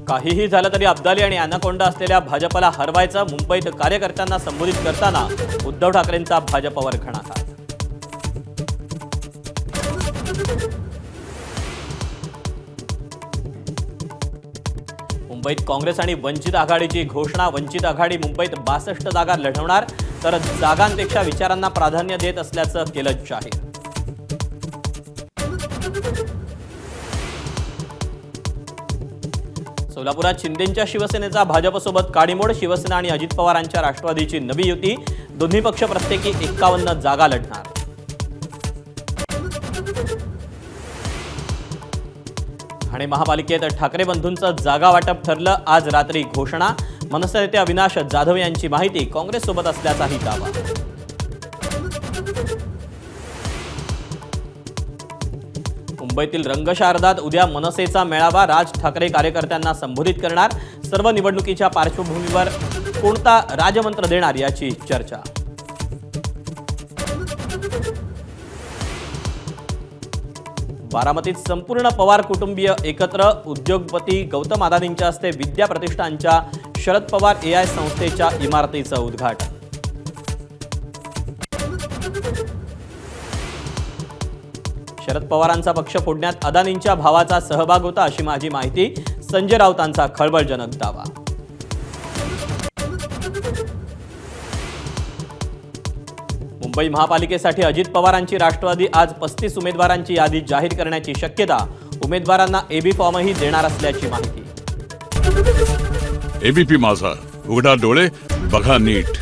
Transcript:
काहीही झालं तरी अब्दाली आणि अनाकोंडा असलेल्या भाजपला हरवायचं, मुंबईत कार्यकर्त्यांना संबोधित करताना उद्धव ठाकरेंचा भाजपवर घणाघात. मुंबईत काँग्रेस आणि वंचित आघाडीची घोषणा. वंचित आघाडी मुंबईत 62 जागा लढवणार, तर जागांपेक्षा विचारांना प्राधान्य देत असल्याचं केलं जाहीर. सोलापुरात शिंदेंच्या शिवसेनेचा भाजपसोबत काडीमोड. शिवसेना आणि अजित पवारांच्या राष्ट्रवादीची नवी युती. दोन्ही पक्ष प्रत्येकी 51 जागा लढणार. ठाणे महापालिकेत ठाकरे बंधूंचं जागा वाटप ठरलं. आज रात्री घोषणा. मनसे नेते अविनाश जाधव यांची माहिती. काँग्रेससोबत असल्याचाही दावा. मुंबईतील रंगशारदात उद्या मनसेचा मेळावा. राज ठाकरे कार्यकर्त्यांना संबोधित करणार. सर्व निवडणुकीच्या पार्श्वभूमीवर कोणता राजमंत्र देणार याची चर्चा. बारामतीत संपूर्ण पवार कुटुंबीय एकत्र. उद्योगपती गौतम अदानींच्या हस्ते विद्या प्रतिष्ठानच्या शरद पवार AI संस्थेच्या इमारतीचं उद्घाटन. शरद पवारांचा पक्ष फोडण्यात अदानींच्या भावाचा सहभाग होता, अशी माझी माहिती. संजय राऊतांचा खळबळजनक दावा. मुंबई महापालिकेसाठी अजित पवारांची राष्ट्रवादी. आज 35 उमेदवारांची यादी जाहीर करण्याची शक्यता. उमेदवारांना AB फॉर्मही देणार असल्याची माहिती. ABP माझा, उघडा डोळे बघा नीट.